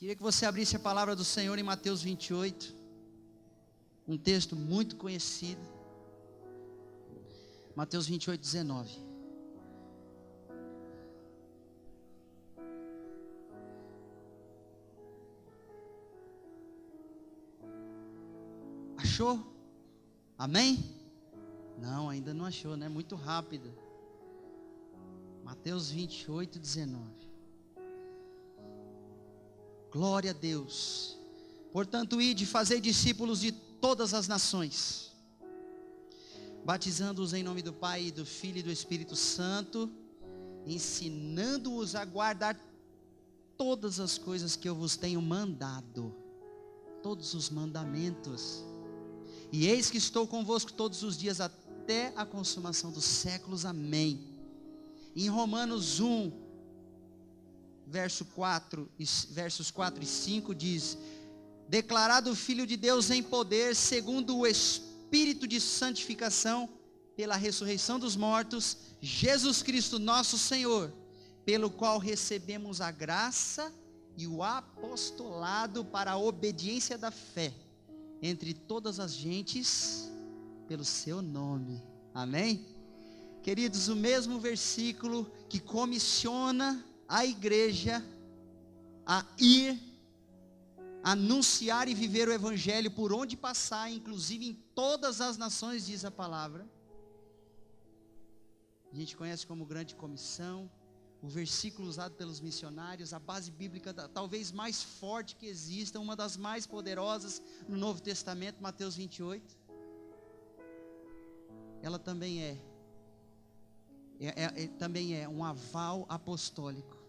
Queria que você abrisse a palavra do Senhor em Mateus 28, um texto muito conhecido. Mateus 28, 19. Achou? Amém? Não, ainda não achou, né? Muito rápido. Mateus 28, 19. Glória a Deus. Portanto, ide, fazei discípulos de todas as nações, batizando-os em nome do Pai, do Filho e do Espírito Santo, ensinando-os a guardar todas as coisas que eu vos tenho mandado, todos os mandamentos. E eis que estou convosco todos os dias até a consumação dos séculos. Amém. Em Romanos 1, versos 4 e 5 diz: declarado Filho de Deus em poder, segundo o Espírito de santificação, pela ressurreição dos mortos, Jesus Cristo nosso Senhor, pelo qual recebemos a graça e o apostolado para a obediência da fé, entre todas as gentes, pelo seu nome. Amém? Queridos, o mesmo versículo que comissiona a igreja a ir, anunciar e viver o evangelho por onde passar, inclusive em todas as nações, diz a palavra. A gente conhece como grande comissão, o versículo usado pelos missionários, a base bíblica talvez mais forte que exista, uma das mais poderosas no Novo Testamento, Mateus 28. Ela também é um aval apostólico.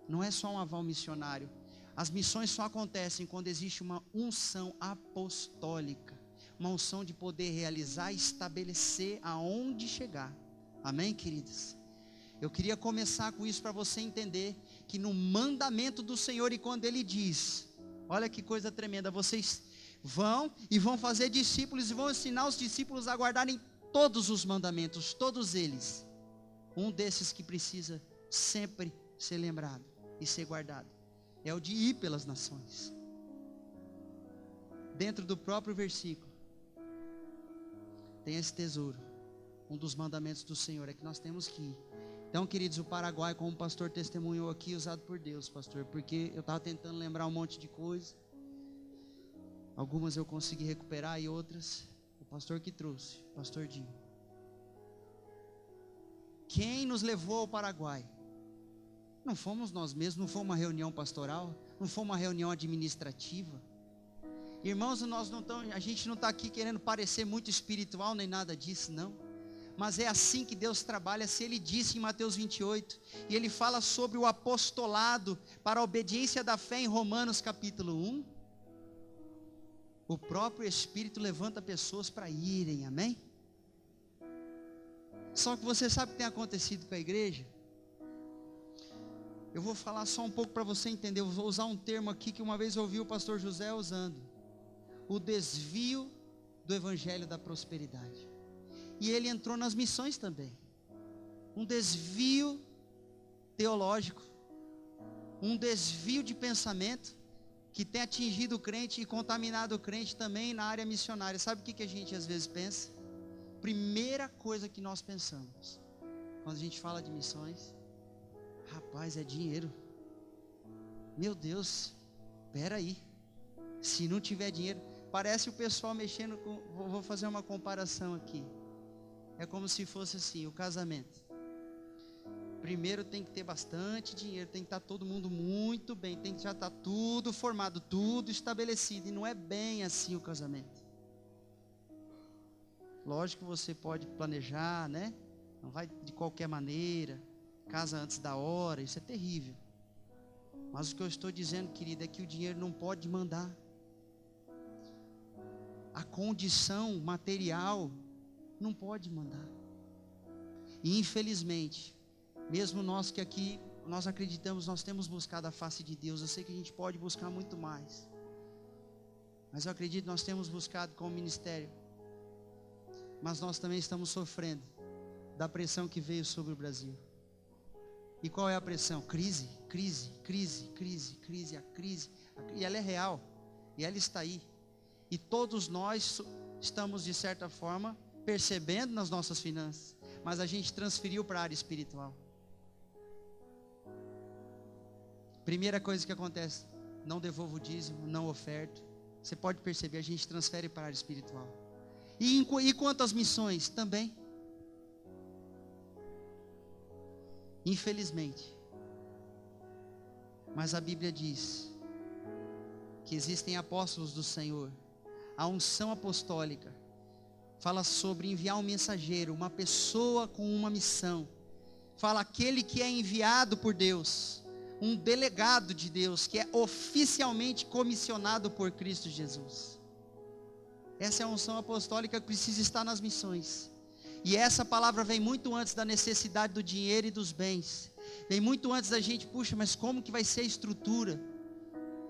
Não é só um aval missionário. As missões só acontecem quando existe uma unção apostólica, uma unção de poder realizar e estabelecer aonde chegar. Amém, queridos? Eu queria começar com isso para você entender que no mandamento do Senhor, e quando Ele diz, olha que coisa tremenda, vocês vão fazer discípulos e vão ensinar os discípulos a guardarem todos os mandamentos, todos eles. Um desses que precisa sempre ser lembrado e ser guardado é o de ir pelas nações. Dentro do próprio versículo tem esse tesouro. Um dos mandamentos do Senhor é que nós temos que ir. Então, queridos, o Paraguai, como o pastor testemunhou aqui, usado por Deus, pastor, porque eu estava tentando lembrar um monte de coisa. Algumas eu consegui recuperar e outras o pastor que trouxe, o pastor Dinho. Quem nos levou ao Paraguai? Não fomos nós mesmos, não foi uma reunião pastoral, não foi uma reunião administrativa. Irmãos, a gente não está aqui querendo parecer muito espiritual, nem nada disso, não. Mas é assim que Deus trabalha. Se Ele disse em Mateus 28, e Ele fala sobre o apostolado para a obediência da fé em Romanos capítulo 1, o próprio Espírito levanta pessoas para irem, amém? Só que você sabe o que tem acontecido com a igreja? Eu vou falar só um pouco para você entender. Eu vou usar um termo aqui que uma vez eu ouvi o pastor José usando: o desvio do evangelho da prosperidade. E ele entrou nas missões também. Um desvio teológico, um desvio de pensamento que tem atingido o crente e contaminado o crente também na área missionária. Sabe o que a gente às vezes pensa? Primeira coisa que nós pensamos quando a gente fala de missões: rapaz, é dinheiro. Meu Deus, espera aí, se não tiver dinheiro, parece o pessoal mexendo com, vou fazer uma comparação aqui, é como se fosse assim, o casamento. Primeiro tem que ter bastante dinheiro, tem que estar todo mundo muito bem, tem que já estar tudo formado, tudo estabelecido, e não é bem assim o casamento. Lógico que você pode planejar, né? Não vai de qualquer maneira, casa antes da hora, isso é terrível. Mas o que eu estou dizendo, querido, é que o dinheiro não pode mandar. A condição material não pode mandar. E infelizmente, mesmo nós que aqui, nós acreditamos, nós temos buscado a face de Deus. Eu sei que a gente pode buscar muito mais, mas eu acredito que nós temos buscado como ministério. Mas nós também estamos sofrendo da pressão que veio sobre o Brasil. E qual é a pressão? Crise, crise, crise, crise, crise, a crise. E ela é real. E ela está aí. E todos nós estamos, de certa forma, percebendo nas nossas finanças. Mas a gente transferiu para a área espiritual. Primeira coisa que acontece: não devolvo o dízimo, não oferto. Você pode perceber, a gente transfere para a área espiritual. E quanto às missões? Também. Infelizmente. Mas a Bíblia diz que existem apóstolos do Senhor. A unção apostólica fala sobre enviar um mensageiro, uma pessoa com uma missão. Fala aquele que é enviado por Deus, um delegado de Deus, que é oficialmente comissionado por Cristo Jesus. Essa é a unção apostólica que precisa estar nas missões. E essa palavra vem muito antes da necessidade do dinheiro e dos bens. Vem muito antes da gente, puxa, mas como que vai ser a estrutura?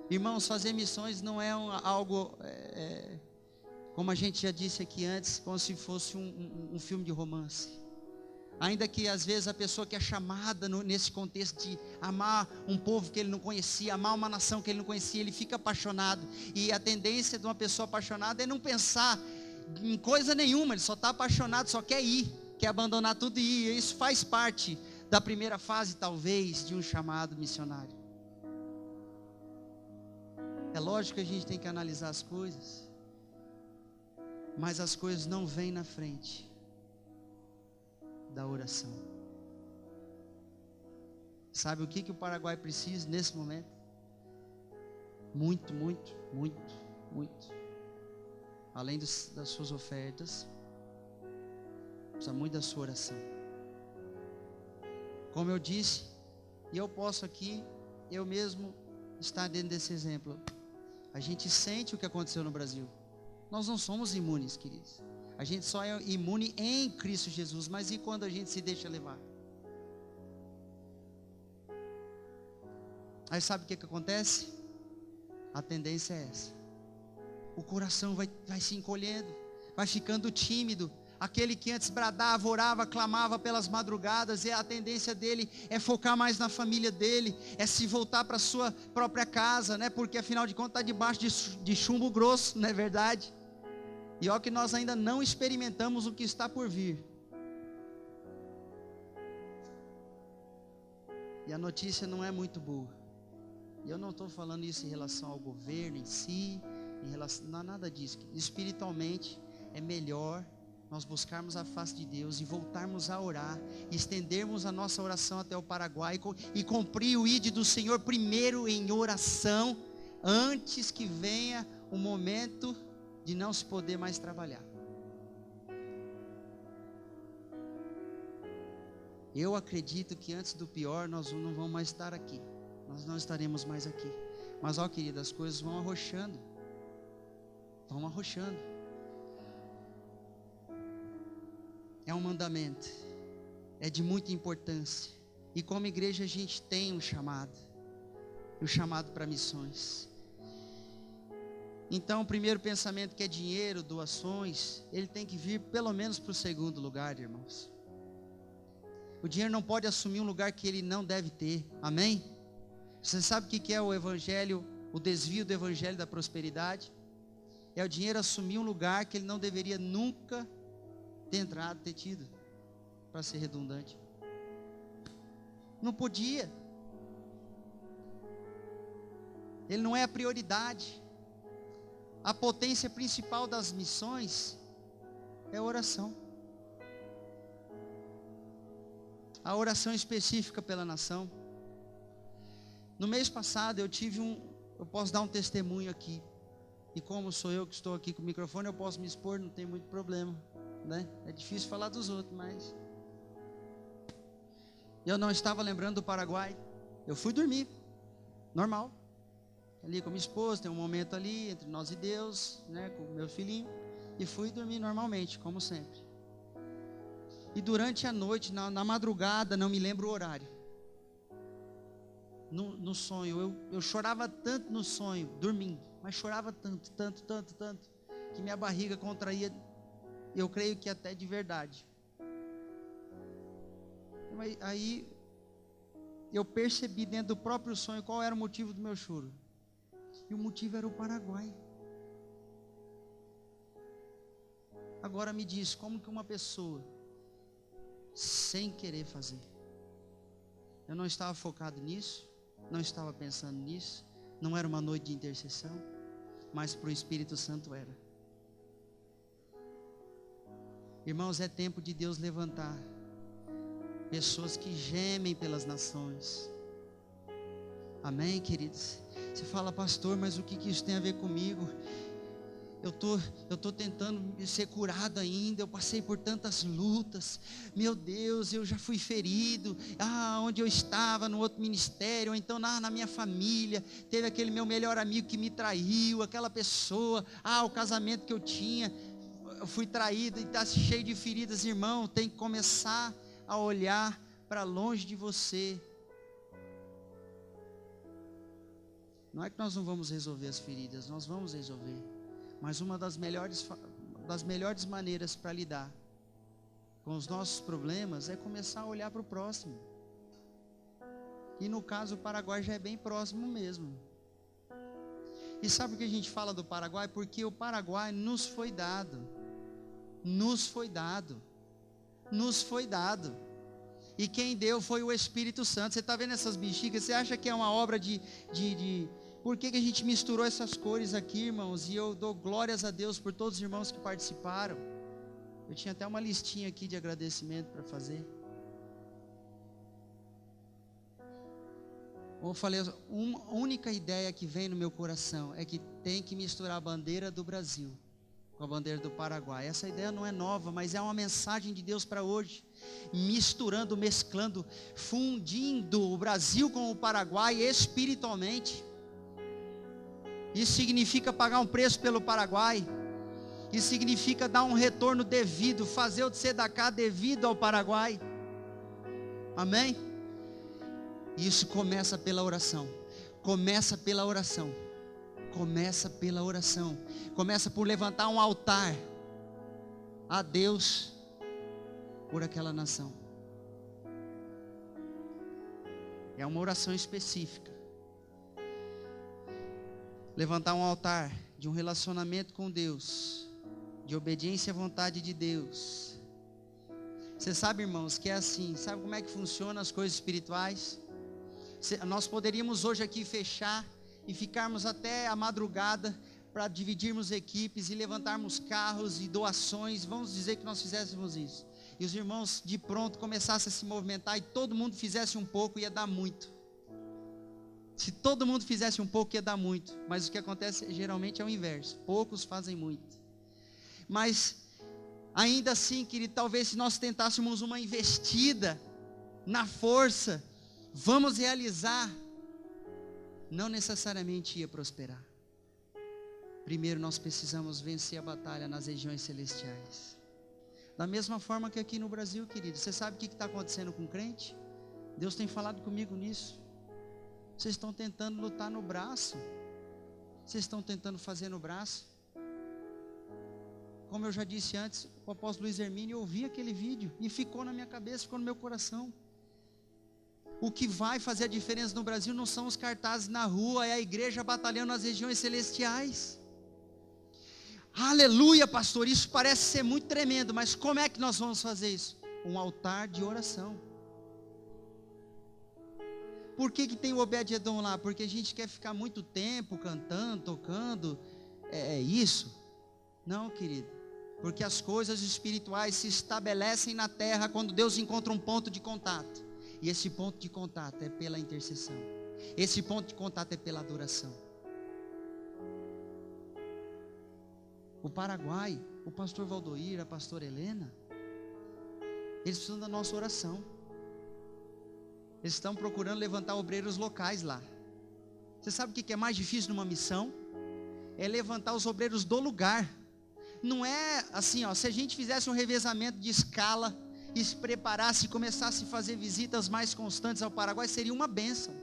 Irmãos, fazer missões não é algo, como a gente já disse aqui antes, como se fosse um filme de romance. Ainda que às vezes a pessoa que é chamada nesse contexto de amar um povo que ele não conhecia, amar uma nação que ele não conhecia, ele fica apaixonado. E a tendência de uma pessoa apaixonada é não pensar em coisa nenhuma, ele só está apaixonado, só quer ir, quer abandonar tudo e ir. E isso faz parte da primeira fase, talvez, de um chamado missionário. É lógico que a gente tem que analisar as coisas, mas as coisas não vêm na frente da oração. Sabe o que o Paraguai precisa nesse momento? Muito, muito, muito, muito. Além das suas ofertas, precisa muito da sua oração. Como eu disse, e eu posso aqui, eu mesmo estar dentro desse exemplo. A gente sente o que aconteceu no Brasil. Nós não somos imunes, queridos. A gente só é imune em Cristo Jesus. Mas e quando a gente se deixa levar? Aí sabe o que acontece? A tendência é essa. O coração vai se encolhendo, vai ficando tímido. Aquele que antes bradava, orava, clamava pelas madrugadas, e a tendência dele é focar mais na família dele, é se voltar para a sua própria casa, né? Porque afinal de contas está debaixo de chumbo grosso, não é verdade? E olha que nós ainda não experimentamos o que está por vir. E a notícia não é muito boa. E eu não estou falando isso em relação ao governo em si, não há nada disso. Espiritualmente é melhor nós buscarmos a face de Deus e voltarmos a orar, e estendermos a nossa oração até o Paraguai e cumprir o ID do Senhor primeiro em oração, antes que venha o momento de não se poder mais trabalhar. Eu acredito que antes do pior nós não vamos mais estar aqui, nós não estaremos mais aqui. Mas ó, querido, as coisas vão arrochando. Vão arrochando. É um mandamento, é de muita importância. E como igreja a gente tem um chamado para missões. Então o primeiro pensamento, que é dinheiro, doações, ele tem que vir pelo menos para o segundo lugar, irmãos. O dinheiro não pode assumir um lugar que ele não deve ter, amém? Você sabe o que é o evangelho, o desvio do evangelho da prosperidade? É o dinheiro assumir um lugar que ele não deveria nunca ter entrado, ter tido, para ser redundante. Não podia. Ele não é a prioridade. A potência principal das missões é a oração. A oração específica pela nação. No mês passado eu posso dar um testemunho aqui. E como sou eu que estou aqui com o microfone, eu posso me expor, não tem muito problema, né? É difícil falar dos outros, mas eu não estava lembrando do Paraguai. Eu fui dormir, normal, ali com minha esposa, tem um momento ali entre nós e Deus, né, com o meu filhinho, e fui dormir normalmente, como sempre. E durante a noite, na madrugada, não me lembro o horário, no sonho, eu chorava tanto no sonho, dormindo, mas chorava tanto, que minha barriga contraía, eu creio que até de verdade. Aí eu percebi dentro do próprio sonho qual era o motivo do meu choro. E o motivo era o Paraguai. Agora me diz, como que uma pessoa, sem querer fazer, eu não estava focado nisso, não estava pensando nisso, não era uma noite de intercessão, mas para o Espírito Santo era. Irmãos, é tempo de Deus levantar pessoas que gemem pelas nações. Amém, queridos? Você fala, pastor, mas o que isso tem a ver comigo? Eu tô tentando ser curado ainda, eu passei por tantas lutas, meu Deus, eu já fui ferido, onde eu estava, no outro ministério, ou então na minha família, teve aquele meu melhor amigo que me traiu, aquela pessoa, o casamento que eu tinha, eu fui traído e está cheio de feridas. Irmão, tem que começar a olhar para longe de você. Não é que nós não vamos resolver as feridas, nós vamos resolver. Mas uma das melhores maneiras para lidar com os nossos problemas é começar a olhar para o próximo. E no caso o Paraguai já é bem próximo mesmo. E sabe por que a gente fala do Paraguai? Porque o Paraguai nos foi dado. Nos foi dado. Nos foi dado. E quem deu foi o Espírito Santo. Você está vendo essas bexigas? Você acha que é uma obra de... Por que a gente misturou essas cores aqui, irmãos? E eu dou glórias a Deus por todos os irmãos que participaram. Eu tinha até uma listinha aqui de agradecimento para fazer. Eu falei, uma única ideia que vem no meu coração é que tem que misturar a bandeira do Brasil com a bandeira do Paraguai. Essa ideia não é nova, mas é uma mensagem de Deus para hoje. Misturando, mesclando, fundindo o Brasil com o Paraguai espiritualmente. Isso significa pagar um preço pelo Paraguai. Isso significa dar um retorno devido, fazer o tzedaká devido ao Paraguai. Amém? Isso começa pela oração. Começa pela oração. Começa pela oração. Começa por levantar um altar a Deus por aquela nação. É uma oração específica. Levantar um altar de um relacionamento com Deus, de obediência à vontade de Deus. Você sabe, irmãos, que é assim. Sabe como é que funcionam as coisas espirituais? Nós poderíamos hoje aqui fechar e ficarmos até a madrugada para dividirmos equipes e levantarmos carros e doações. Vamos dizer que nós fizéssemos isso. E os irmãos de pronto começassem a se movimentar e todo mundo fizesse um pouco, ia dar muito. Se todo mundo fizesse um pouco, ia dar muito. Mas o que acontece geralmente é o inverso. Poucos fazem muito. Mas ainda assim, querido, talvez se nós tentássemos uma investida na força, vamos realizar, não necessariamente ia prosperar. Primeiro nós precisamos vencer a batalha nas regiões celestiais. Da mesma forma que aqui no Brasil, querido. Você sabe o que está acontecendo com o crente? Deus tem falado comigo nisso. Vocês estão tentando lutar no braço. Vocês estão tentando fazer no braço. Como eu já disse antes, o apóstolo Luiz Hermínio, eu ouvi aquele vídeo e ficou na minha cabeça, ficou no meu coração. O que vai fazer a diferença no Brasil não são os cartazes na rua, é a igreja batalhando nas regiões celestiais. Aleluia, pastor, isso parece ser muito tremendo, mas como é que nós vamos fazer isso? Um altar de oração. Por que tem o Obed-Edom lá? Porque a gente quer ficar muito tempo cantando, tocando, é isso? Não, querido, porque as coisas espirituais se estabelecem na terra quando Deus encontra um ponto de contato, e esse ponto de contato é pela intercessão, esse ponto de contato é pela adoração. O Paraguai, o pastor Valdoir, a pastora Helena, eles precisam da nossa oração. Eles estão procurando levantar obreiros locais lá. Você sabe o que é mais difícil numa missão? É levantar os obreiros do lugar. Não é assim, se a gente fizesse um revezamento de escala, e se preparasse e começasse a fazer visitas mais constantes ao Paraguai, seria uma bênção.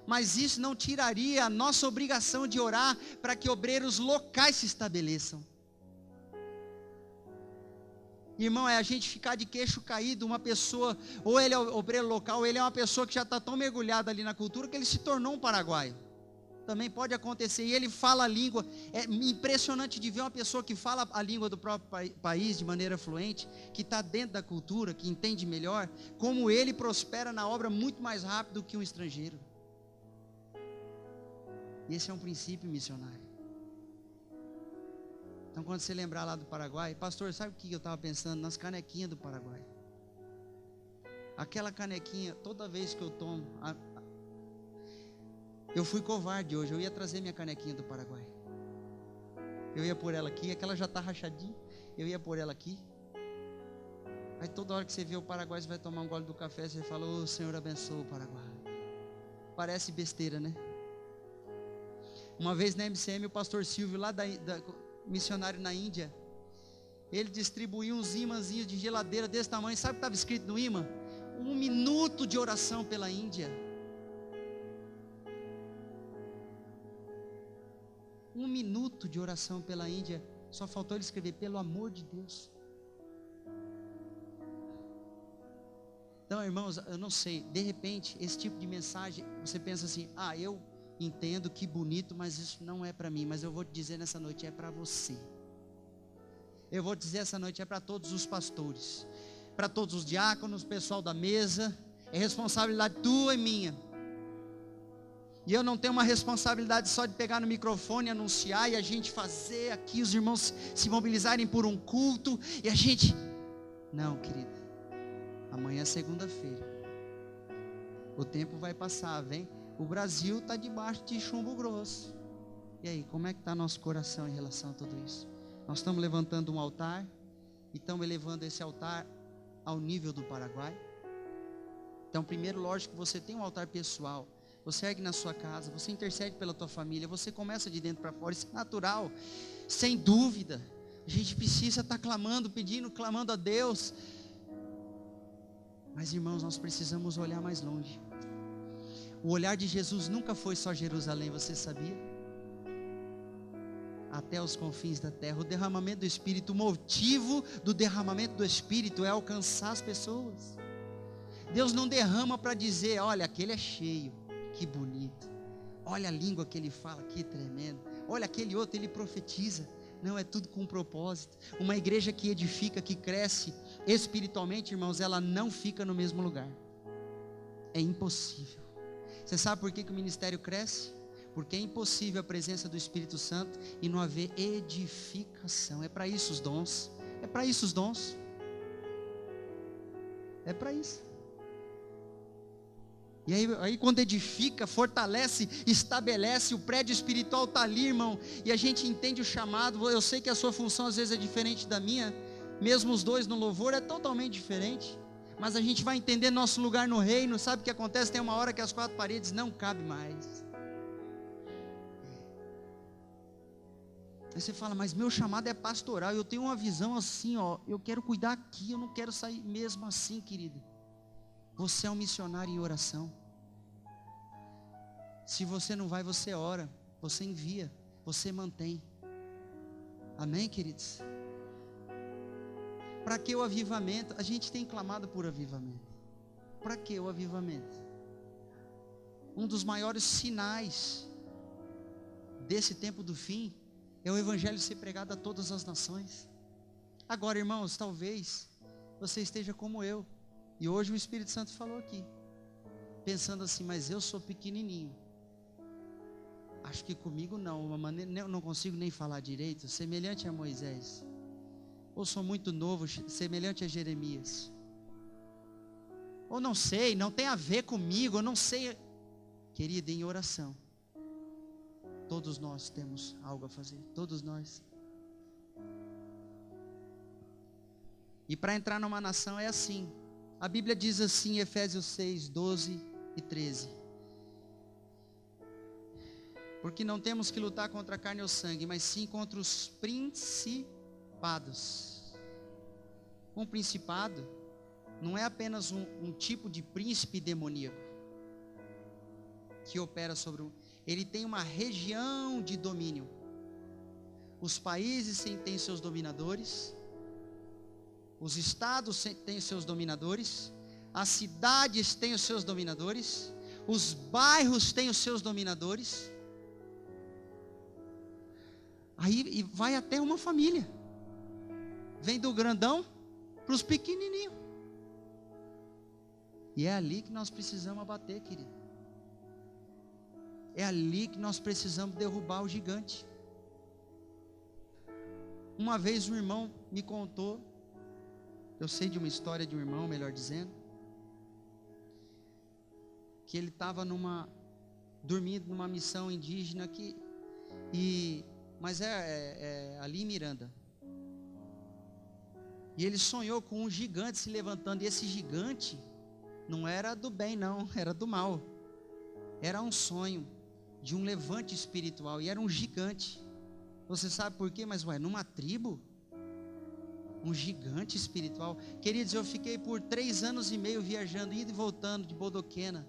Mas isso não tiraria a nossa obrigação de orar para que obreiros locais se estabeleçam. Irmão, é a gente ficar de queixo caído, uma pessoa, ou ele é obreiro local, ou ele é uma pessoa que já está tão mergulhada ali na cultura, que ele se tornou um paraguaio. Também pode acontecer, e ele fala a língua, é impressionante de ver uma pessoa que fala a língua do próprio país de maneira fluente, que está dentro da cultura, que entende melhor, como ele prospera na obra muito mais rápido que um estrangeiro. E esse é um princípio missionário. Então quando você lembrar lá do Paraguai, pastor, sabe o que eu estava pensando? Nas canequinhas do Paraguai. Aquela canequinha, toda vez que eu tomo, eu fui covarde hoje, eu ia trazer minha canequinha do Paraguai. Eu ia pôr ela aqui, aquela já está rachadinha, eu ia pôr ela aqui. Aí toda hora que você vê o Paraguai, você vai tomar um gole do café, você fala, ô Senhor, abençoa o Paraguai. Parece besteira, né? Uma vez na MCM, o pastor Silvio, lá missionário na Índia, ele distribuiu uns imãzinhos de geladeira desse tamanho. Sabe o que estava escrito no imã? 1 minuto de oração pela Índia. 1 minuto de oração pela Índia. Só faltou ele escrever, pelo amor de Deus. Então, irmãos, eu não sei, de repente, esse tipo de mensagem, você pensa assim, eu entendo, que bonito, mas isso não é para mim. Mas eu vou te dizer nessa noite, é para você. Eu vou te dizer essa noite, é para todos os pastores, para todos os diáconos, pessoal da mesa. É responsabilidade tua e minha. E eu não tenho uma responsabilidade só de pegar no microfone, anunciar e a gente fazer aqui, os irmãos se mobilizarem por um culto e a gente... Não, querido, amanhã é segunda-feira, o tempo vai passar, vem. O Brasil está debaixo de chumbo grosso. E aí, como é que está nosso coração em relação a tudo isso? Nós estamos levantando um altar e estamos elevando esse altar ao nível do Paraguai. Então, primeiro, lógico que você tem um altar pessoal. Você ergue na sua casa, você intercede pela tua família, você começa de dentro para fora, isso é natural, sem dúvida. A gente precisa estar clamando, pedindo, clamando a Deus. Mas, irmãos, nós precisamos olhar mais longe. O olhar de Jesus nunca foi só Jerusalém, você sabia? Até os confins da terra. O derramamento do Espírito, o motivo do derramamento do Espírito é alcançar as pessoas. Deus não derrama para dizer, olha, aquele é cheio, que bonito. Olha a língua que ele fala, que tremendo. Olha aquele outro, ele profetiza. Não, é tudo com um propósito. Uma igreja que edifica, que cresce espiritualmente, irmãos, ela não fica no mesmo lugar. É impossível. Você sabe por que o ministério cresce? Porque é impossível a presença do Espírito Santo e não haver edificação. É para isso os dons. É para isso os dons. É para isso. E aí quando edifica, fortalece, estabelece, o prédio espiritual está ali, irmão, e a gente entende o chamado. Eu sei que a sua função às vezes é diferente da minha, mesmo os dois no louvor é totalmente diferente, mas a gente vai entender nosso lugar no reino. Sabe o que acontece? Tem uma hora que as 4 paredes não cabem mais. Aí você fala, mas meu chamado é pastoral, eu tenho uma visão assim, eu quero cuidar aqui, eu não quero sair mesmo assim, querido. Você é um missionário em oração. Se você não vai, você ora, você envia, você mantém. Amém, queridos? Para que o avivamento? A gente tem clamado por avivamento. Para que o avivamento? Um dos maiores sinais desse tempo do fim é o evangelho ser pregado a todas as nações. Agora, irmãos, talvez você esteja como eu. E hoje o Espírito Santo falou aqui, pensando assim, mas eu sou pequenininho, acho que comigo não, não consigo nem falar direito, semelhante a Moisés, ou sou muito novo, semelhante a Jeremias, ou não sei, não tem a ver comigo, eu não sei. Querida, em oração, todos nós temos algo a fazer, todos nós. E para entrar numa nação é assim. A Bíblia diz assim em Efésios 6, 12 e 13. Porque não temos que lutar contra a carne ou sangue, mas sim contra os principados. Um principado não é apenas um tipo de príncipe demoníaco que opera sobre ele tem uma região de domínio. Os países têm seus dominadores. Os estados têm os seus dominadores, as cidades têm os seus dominadores, os bairros têm os seus dominadores. Aí vai até uma família. Vem do grandão para os pequenininhos. E é ali que nós precisamos abater, querido. É ali que nós precisamos derrubar o gigante. Uma vez um irmão me contou, eu sei de uma história de um irmão, melhor dizendo, que ele estava dormindo numa missão indígena mas é ali em Miranda. E ele sonhou com um gigante se levantando, e esse gigante não era do bem não, era do mal. Era um sonho de um levante espiritual, e era um gigante. Você sabe por quê? Mas numa tribo, um gigante espiritual. Queridos, eu fiquei por 3 anos e meio viajando, indo e voltando de Bodoquena.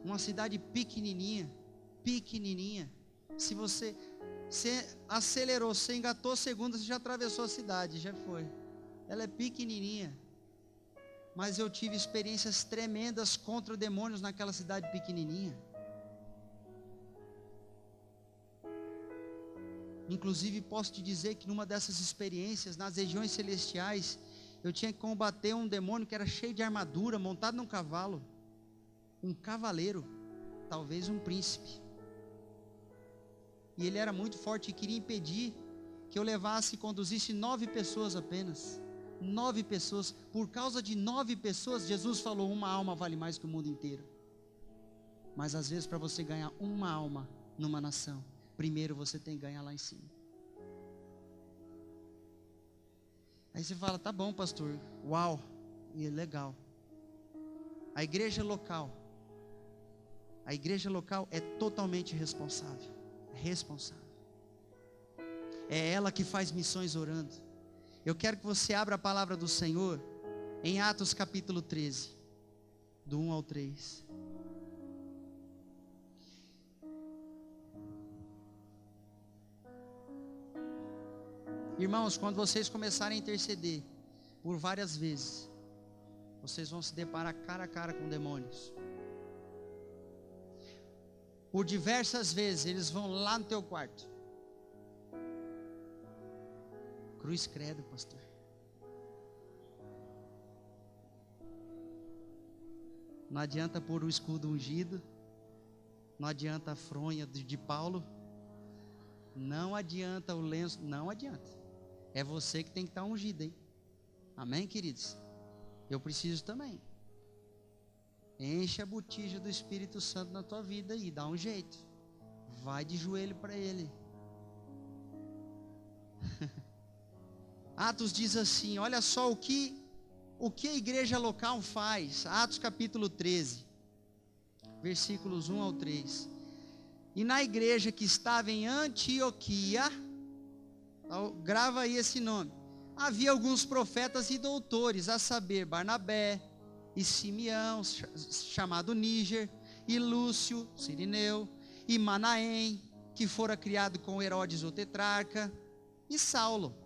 Uma cidade pequenininha. Se você acelerou, você engatou segundos, você já atravessou a cidade, já foi. Ela é pequenininha. Mas eu tive experiências tremendas contra demônios naquela cidade pequenininha. Inclusive posso te dizer que numa dessas experiências, nas regiões celestiais, eu tinha que combater um demônio que era cheio de armadura, montado num cavalo. Um cavaleiro, talvez um príncipe. E ele era muito forte e queria impedir que eu levasse e conduzisse 9 pessoas apenas. 9 pessoas. Por causa de 9 pessoas, Jesus falou: uma alma vale mais que o mundo inteiro. Mas às vezes, para você ganhar uma alma numa nação, primeiro você tem que ganhar lá em cima. Aí você fala: tá bom, pastor, uau, e é legal. A igreja local é totalmente responsável. É ela que faz missões orando. Eu quero que você abra a palavra do Senhor em Atos capítulo 13, do 1 ao 3. Irmãos, quando vocês começarem a interceder por várias vezes, vocês vão se deparar cara a cara com demônios. Por diversas vezes eles vão lá no teu quarto. Cruz credo, pastor. Não adianta pôr o escudo ungido, não adianta a fronha de Paulo, não adianta o lenço, não adianta. É você que tem que estar ungido, hein? Amém, queridos? Eu preciso também. Enche a botija do Espírito Santo na tua vida e dá um jeito. Vai de joelho para Ele. Atos diz assim, olha só o que a igreja local faz. Atos capítulo 13, versículos 1 ao 3. E na igreja que estava em Antioquia, grava aí esse nome, havia alguns profetas e doutores, a saber, Barnabé e Simeão, chamado Níger, e Lúcio, Cirineu, e Manaém, que fora criado com Herodes o tetrarca, e Saulo.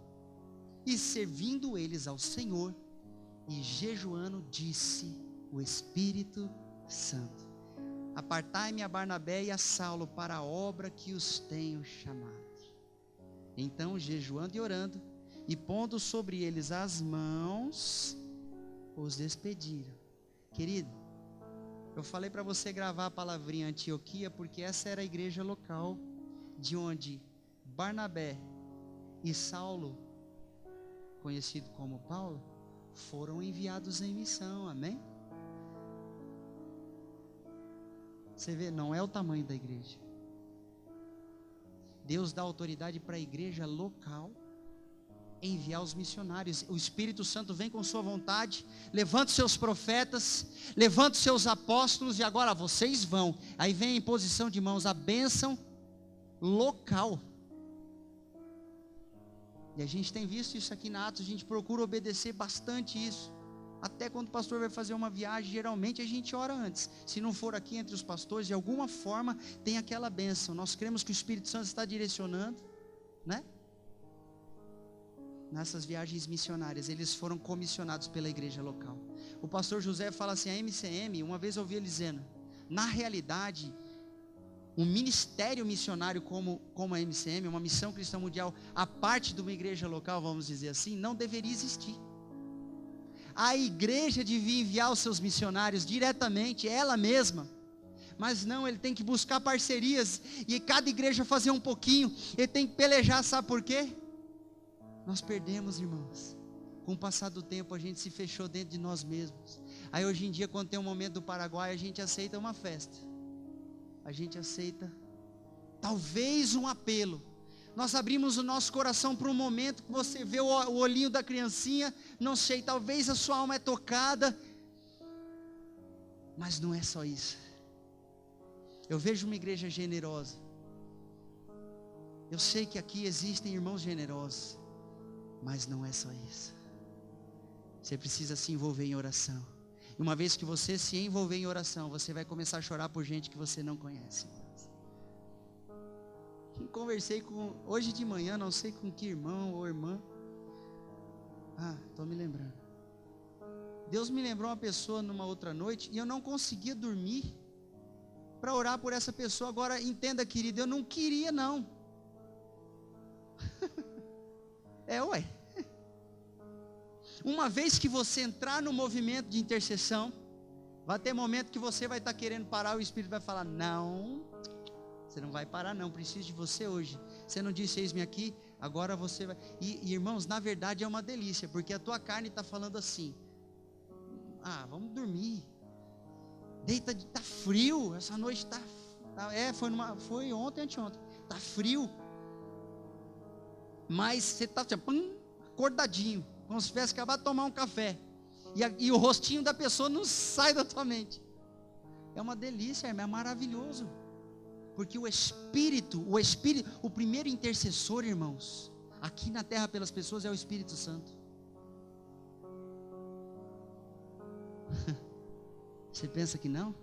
E servindo eles ao Senhor, e jejuando, disse o Espírito Santo: apartai-me a Barnabé e a Saulo para a obra que os tenho chamado. Então, jejuando e orando, e pondo sobre eles as mãos, os despediram. Querido, eu falei para você gravar a palavrinha Antioquia, porque essa era a igreja local, de onde Barnabé e Saulo, conhecido como Paulo, foram enviados em missão, amém? Você vê, não é o tamanho da igreja. Deus dá autoridade para a igreja local enviar os missionários. O Espírito Santo vem com sua vontade, levanta os seus profetas, levanta os seus apóstolos, e agora vocês vão. Aí vem a imposição de mãos, a bênção local. E a gente tem visto isso aqui na Atos, a gente procura obedecer bastante isso. Até quando o pastor vai fazer uma viagem, geralmente a gente ora antes. Se não for aqui entre os pastores, de alguma forma tem aquela bênção. Nós cremos que o Espírito Santo está direcionando, né? nessas viagens missionárias, eles foram comissionados pela igreja local. O pastor José fala assim, a MCM, uma vez eu ouvi ele dizendo, na realidade, um ministério missionário como a MCM, uma missão cristã mundial, a parte de uma igreja local, vamos dizer assim, não deveria existir. A igreja devia enviar os seus missionários diretamente, ela mesma. Mas não, ele tem que buscar parcerias, e cada igreja fazer um pouquinho, ele tem que pelejar, sabe por quê? Nós perdemos, irmãos. Com o passar do tempo, a gente se fechou dentro de nós mesmos. Aí hoje em dia, quando tem um momento do Paraguai, a gente aceita uma festa. A gente aceita, talvez um apelo. Nós abrimos o nosso coração para um momento que você vê o olhinho da criancinha, não sei, talvez a sua alma é tocada. Mas não é só isso. Eu vejo uma igreja generosa. Eu sei que aqui existem irmãos generosos. Mas não é só isso. Você precisa se envolver em oração. E uma vez que você se envolver em oração, você vai começar a chorar por gente que você não conhece. Conversei com, hoje de manhã, não sei com que irmão ou irmã. Estou me lembrando. Deus me lembrou uma pessoa numa outra noite e eu não conseguia dormir para orar por essa pessoa. Agora entenda, querido, eu não queria não. Ué. Uma vez que você entrar no movimento de intercessão, vai ter momento que você vai estar querendo parar, o Espírito vai falar, não, você não vai parar não, preciso de você hoje. Você não disse, eis-me aqui, agora você vai. E irmãos, na verdade é uma delícia, porque a tua carne está falando assim, vamos dormir, deita, está frio, essa noite está, foi ontem, anteontem, está frio, mas você está acordadinho, como se tivesse acabado de tomar um café, e o rostinho da pessoa não sai da tua mente. É uma delícia, irmão, é maravilhoso, porque o Espírito, o primeiro intercessor, irmãos, aqui na terra pelas pessoas é o Espírito Santo. Você pensa que não?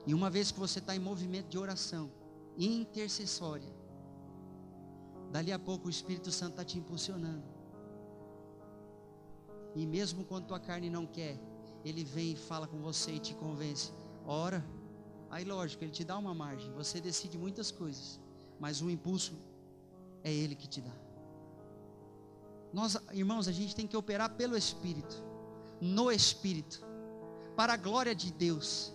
E uma vez que você está em movimento de oração intercessória, dali a pouco o Espírito Santo está te impulsionando. E mesmo quando tua carne não quer, ele vem e fala com você e te convence. Ora, aí lógico, ele te dá uma margem, você decide muitas coisas, mas o impulso é ele que te dá. Nós, irmãos, a gente tem que operar pelo Espírito, no Espírito, para a glória de Deus.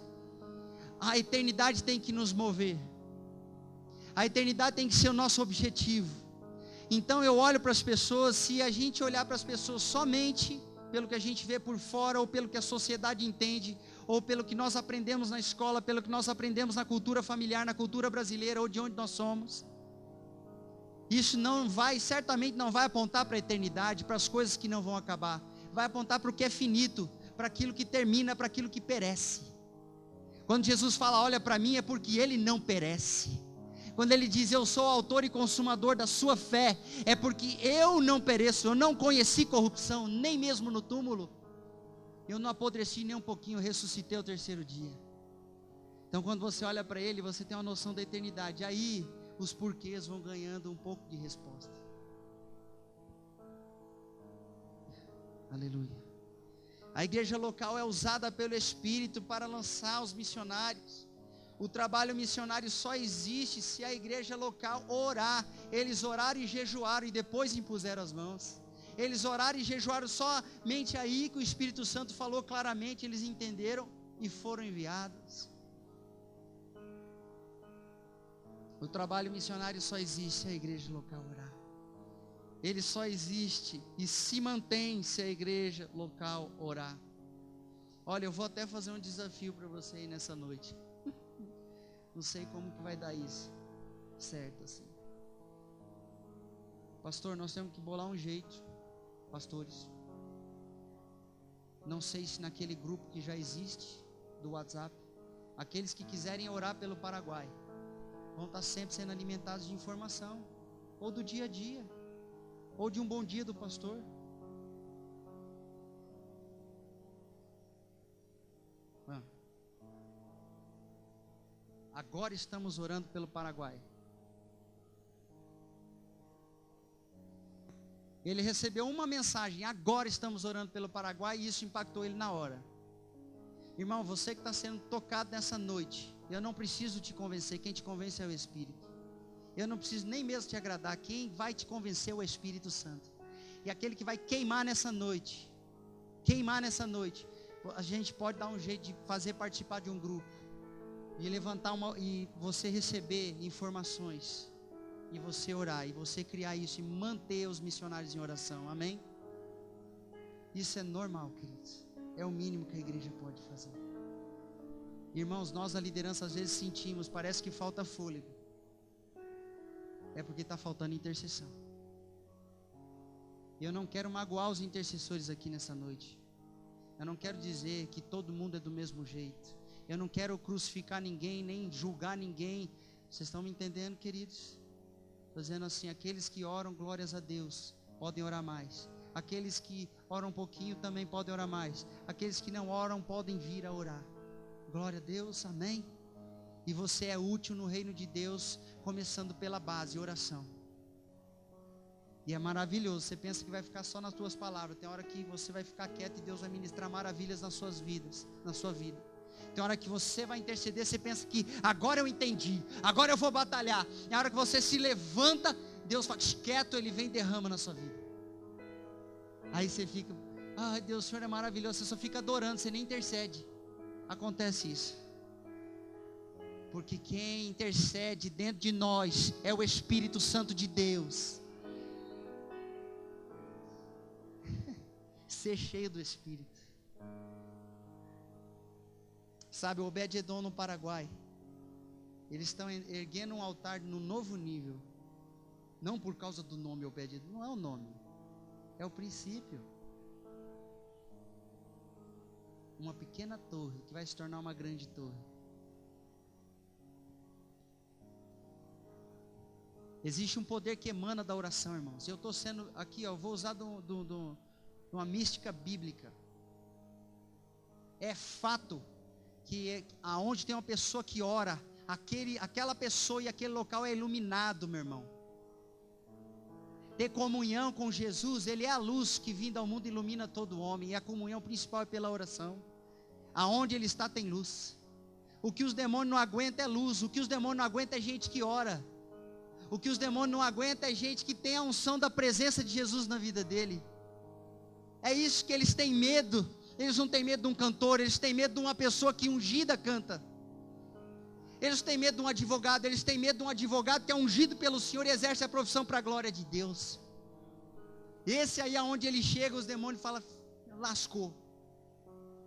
A eternidade tem que nos mover, a eternidade tem que ser o nosso objetivo. Então eu olho para as pessoas, se a gente olhar para as pessoas somente pelo que a gente vê por fora, ou pelo que a sociedade entende, ou pelo que nós aprendemos na escola, pelo que nós aprendemos na cultura familiar, na cultura brasileira, ou de onde nós somos, isso certamente não vai apontar para a eternidade, para as coisas que não vão acabar, vai apontar para o que é finito, para aquilo que termina, para aquilo que perece. Quando Jesus fala, olha para mim, é porque ele não perece. Quando ele diz, eu sou o autor e consumador da sua fé, é porque eu não pereço, eu não conheci corrupção, nem mesmo no túmulo, eu não apodreci nem um pouquinho, eu ressuscitei ao terceiro dia. Então quando você olha para ele, você tem uma noção da eternidade, aí os porquês vão ganhando um pouco de resposta. Aleluia. A igreja local é usada pelo Espírito para lançar os missionários. O trabalho missionário só existe se a igreja local orar. Eles oraram e jejuaram e depois impuseram as mãos. Eles oraram e jejuaram somente aí que o Espírito Santo falou claramente, eles entenderam e foram enviados. O trabalho missionário só existe se a igreja local orar. Ele só existe e se mantém se a igreja local orar. Olha, eu vou até fazer um desafio para você aí nessa noite. Não sei como que vai dar isso certo assim. Pastor, nós temos que bolar um jeito, pastores. Não sei se naquele grupo que já existe do WhatsApp, aqueles que quiserem orar pelo Paraguai vão estar sempre sendo alimentados de informação, ou do dia a dia, ou de um bom dia do pastor. Agora estamos orando pelo Paraguai. Ele recebeu uma mensagem: agora estamos orando pelo Paraguai, e isso impactou ele na hora. Irmão, você que está sendo tocado nessa noite, eu não preciso te convencer, quem te convence é o Espírito. Eu não preciso nem mesmo te agradar, quem vai te convencer é o Espírito Santo. E aquele que vai queimar nessa noite, a gente pode dar um jeito de fazer participar de um grupo, e levantar e você receber informações, e você orar, e você criar isso, e manter os missionários em oração, amém? Isso é normal, queridos. É o mínimo que a igreja pode fazer. Irmãos, nós a liderança às vezes sentimos, parece que falta fôlego. É porque está faltando intercessão. E eu não quero magoar os intercessores aqui nessa noite. Eu não quero dizer que todo mundo é do mesmo jeito. Eu não quero crucificar ninguém, nem julgar ninguém. Vocês estão me entendendo, queridos? Estou dizendo assim, aqueles que oram, glórias a Deus, podem orar mais. Aqueles que oram um pouquinho também podem orar mais. Aqueles que não oram podem vir a orar. Glória a Deus, amém? E você é útil no reino de Deus, começando pela base, oração. E é maravilhoso, você pensa que vai ficar só nas tuas palavras. Tem hora que você vai ficar quieto e Deus vai ministrar maravilhas nas suas vidas, na sua vida. Tem hora que você vai interceder, você pensa que agora eu entendi, agora eu vou batalhar. E a hora que você se levanta, Deus fala, quieto, Ele vem e derrama na sua vida. Aí você fica, ai Deus, o Senhor é maravilhoso, você só fica adorando, você nem intercede. Acontece isso. Porque quem intercede dentro de nós é o Espírito Santo de Deus. Ser cheio do Espírito. Sabe, o Obed-Edom no Paraguai, eles estão erguendo um altar no novo nível. Não por causa do nome Obed-Edom, não é o nome. É o princípio. Uma pequena torre que vai se tornar uma grande torre. Existe um poder que emana da oração, irmãos. Eu estou sendo aqui, eu vou usar uma mística bíblica. É fato que aonde tem uma pessoa que ora, aquela pessoa e aquele local é iluminado, meu irmão. Ter comunhão com Jesus, Ele é a luz que vindo ao mundo ilumina todo homem, e a comunhão principal é pela oração. Aonde Ele está tem luz. O que os demônios não aguentam é luz, o que os demônios não aguentam é gente que ora. O que os demônios não aguentam é gente que tem a unção da presença de Jesus na vida dele. É isso que eles têm medo. Eles não têm medo de um cantor, eles têm medo de uma pessoa que ungida canta. Eles têm medo de um advogado, eles têm medo de um advogado que é ungido pelo Senhor e exerce a profissão para a glória de Deus. Esse aí aonde ele chega, os demônios falam, lascou.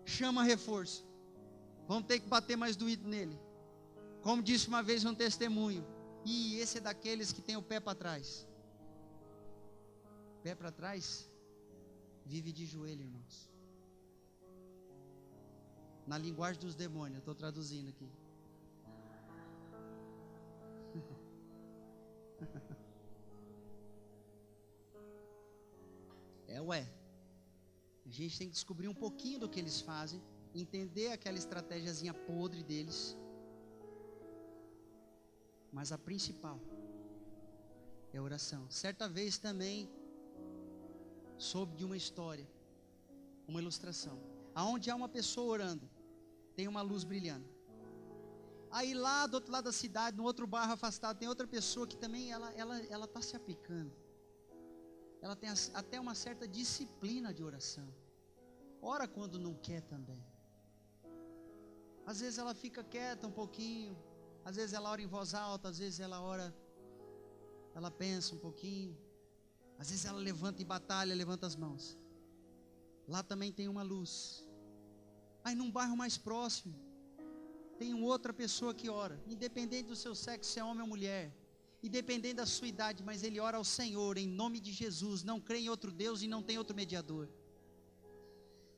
Chama reforço. Vamos ter que bater mais doído nele. Como disse uma vez um testemunho, e esse é daqueles que tem o pé para trás. Pé para trás, vive de joelho, irmãos. Na linguagem dos demônios, eu estou traduzindo aqui. A gente tem que descobrir um pouquinho do que eles fazem, entender aquela estratégiazinha podre deles. Mas a principal é a oração. Certa vez também soube de uma história, uma ilustração, aonde há uma pessoa orando, tem uma luz brilhando. Aí lá do outro lado da cidade, no outro bairro afastado, tem outra pessoa que também ela está se aplicando. Ela tem até uma certa disciplina de oração. Ora quando não quer também. Às vezes ela fica quieta um pouquinho. Às vezes ela ora em voz alta. Às vezes ela ora, ela pensa um pouquinho. Às vezes ela levanta em batalha, levanta as mãos. Lá também tem uma luz. Aí num bairro mais próximo, tem uma outra pessoa que ora. Independente do seu sexo, se é homem ou mulher. Independente da sua idade, mas ele ora ao Senhor, em nome de Jesus, não crê em outro Deus e não tem outro mediador.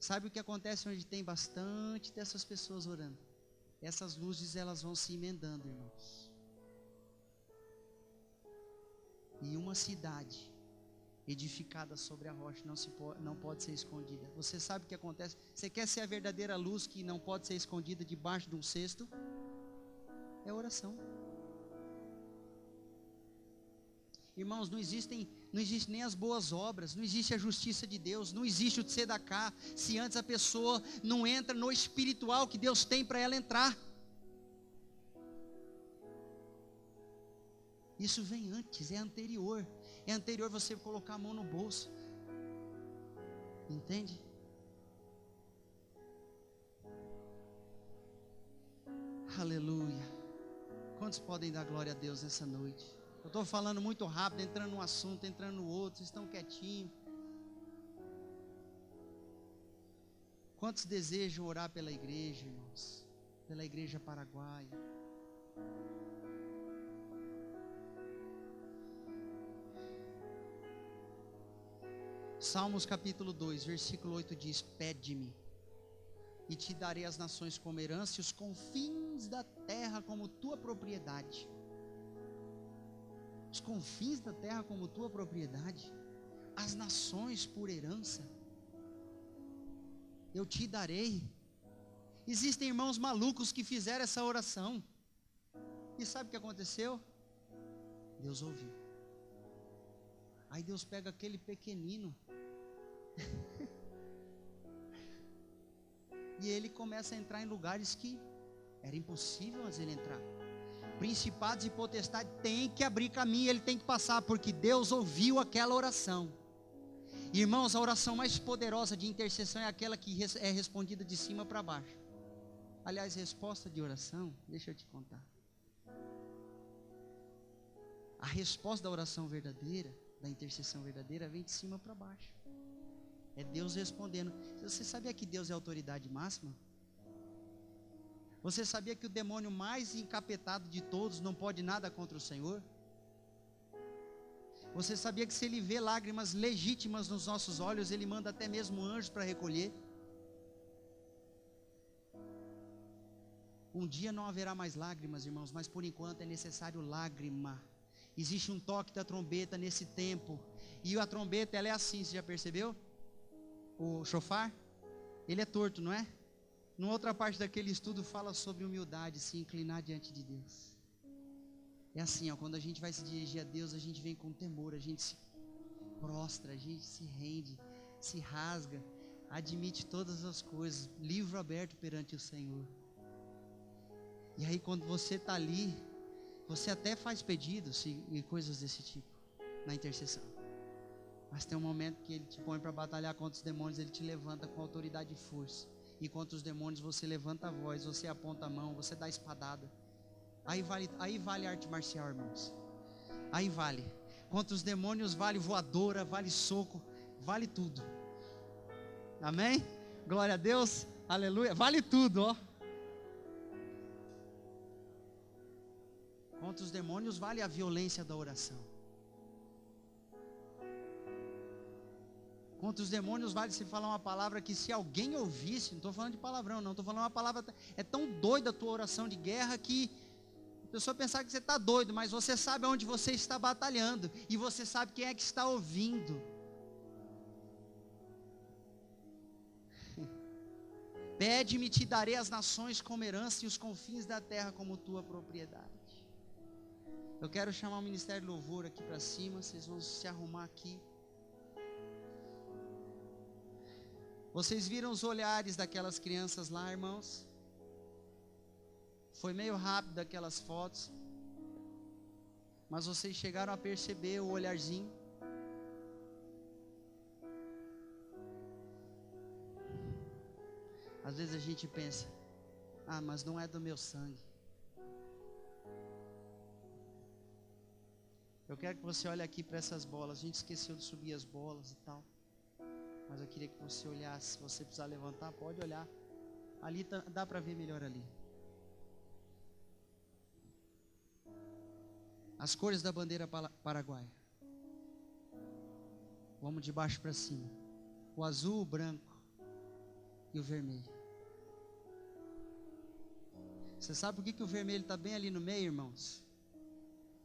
Sabe o que acontece onde tem bastante dessas pessoas orando? Essas luzes, elas vão se emendando, irmãos. E uma cidade edificada sobre a rocha não pode ser escondida. Você sabe o que acontece? Você quer ser a verdadeira luz que não pode ser escondida debaixo de um cesto? É oração. Irmãos, não existem Não existe nem as boas obras, não existe a justiça de Deus, não existe o tzedaká, se antes a pessoa não entra no espiritual que Deus tem para ela entrar. Isso vem antes, é anterior você colocar a mão no bolso, entende? Aleluia. Quantos podem dar glória a Deus nessa noite? Eu estou falando muito rápido, entrando num assunto, entrando no outro, vocês estão quietinhos. Quantos desejam orar pela igreja, irmãos? Pela igreja paraguaia? Salmos capítulo 2, versículo 8 diz: pede-me, e te darei as nações como herança, e os confins da terra como tua propriedade. Os confins da terra como tua propriedade, as nações por herança, eu te darei. Existem irmãos malucos que fizeram essa oração, e sabe o que aconteceu? Deus ouviu. Aí Deus pega aquele pequenino e ele começa a entrar em lugares que era impossível antes ele entrar. Principados e potestades tem que abrir caminho, ele tem que passar, porque Deus ouviu aquela oração. Irmãos, a oração mais poderosa de intercessão é aquela que é respondida de cima para baixo. Aliás, resposta de oração, deixa eu te contar. A resposta da oração verdadeira, da intercessão verdadeira, vem de cima para baixo. É Deus respondendo. Você sabia que Deus é a autoridade máxima? Você sabia que o demônio mais encapetado de todos não pode nada contra o Senhor? Você sabia que se ele vê lágrimas legítimas nos nossos olhos, ele manda até mesmo anjos para recolher? Um dia não haverá mais lágrimas, irmãos, mas por enquanto é necessário lágrima. Existe um toque da trombeta nesse tempo, e a trombeta ela é assim, você já percebeu? O shofar, ele é torto, não é? Numa outra parte daquele estudo fala sobre humildade, se inclinar diante de Deus. É assim, ó, quando a gente vai se dirigir a Deus, a gente vem com temor, a gente se prostra, a gente se rende, se rasga, admite todas as coisas, livro aberto perante o Senhor. E aí quando você está ali, você até faz pedidos e coisas desse tipo, na intercessão. Mas tem um momento que ele te põe para batalhar contra os demônios, ele te levanta com autoridade e força. E contra os demônios você levanta a voz, você aponta a mão, você dá a espadada. Aí vale arte marcial, irmãos. Aí vale. Contra os demônios vale voadora, vale soco, vale tudo. Amém? Glória a Deus, aleluia, vale tudo, ó. Contra os demônios vale a violência da oração. Contra os demônios vale se falar uma palavra que se alguém ouvisse, não estou falando de palavrão não, estou falando uma palavra, é tão doida a tua oração de guerra que a pessoa pensar que você está doido, mas você sabe onde você está batalhando, e você sabe quem é que está ouvindo. Pede-me, te darei as nações como herança, e os confins da terra como tua propriedade. Eu quero chamar o Ministério de Louvor aqui para cima, vocês vão se arrumar aqui. Vocês viram os olhares daquelas crianças lá, irmãos? Foi meio rápido aquelas fotos, mas vocês chegaram a perceber o olharzinho? Às vezes a gente pensa, mas não é do meu sangue. Eu quero que você olhe aqui para essas bolas. A gente esqueceu de subir as bolas e tal, mas eu queria que você olhasse. Se você precisar levantar, pode olhar. Ali dá para ver melhor ali. As cores da bandeira paraguaia. Vamos de baixo para cima. O azul, o branco e o vermelho. Você sabe por que o vermelho está bem ali no meio, irmãos?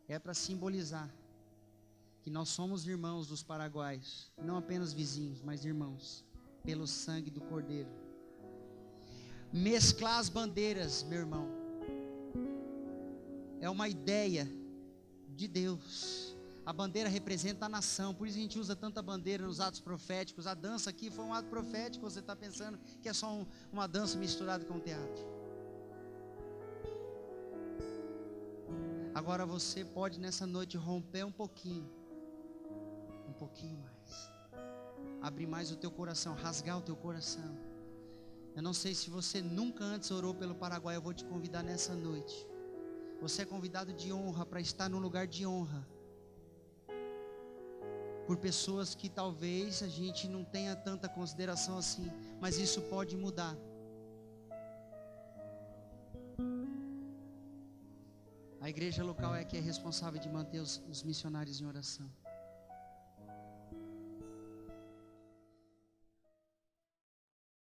É para simbolizar que nós somos irmãos dos paraguaios, não apenas vizinhos, mas irmãos, pelo sangue do Cordeiro. Mesclar as bandeiras, meu irmão, é uma ideia de Deus. A bandeira representa a nação, por isso a gente usa tanta bandeira nos atos proféticos. A dança aqui foi um ato profético, você está pensando que é só uma dança misturada com teatro. Agora você pode nessa noite romper um pouquinho mais, abrir mais o teu coração, rasgar o teu coração. Eu não sei se você nunca antes orou pelo Paraguai, eu vou te convidar nessa noite. Você é convidado de honra para estar num lugar de honra, por pessoas que talvez a gente não tenha tanta consideração assim, mas isso pode mudar. A igreja local é que é responsável de manter os missionários em oração.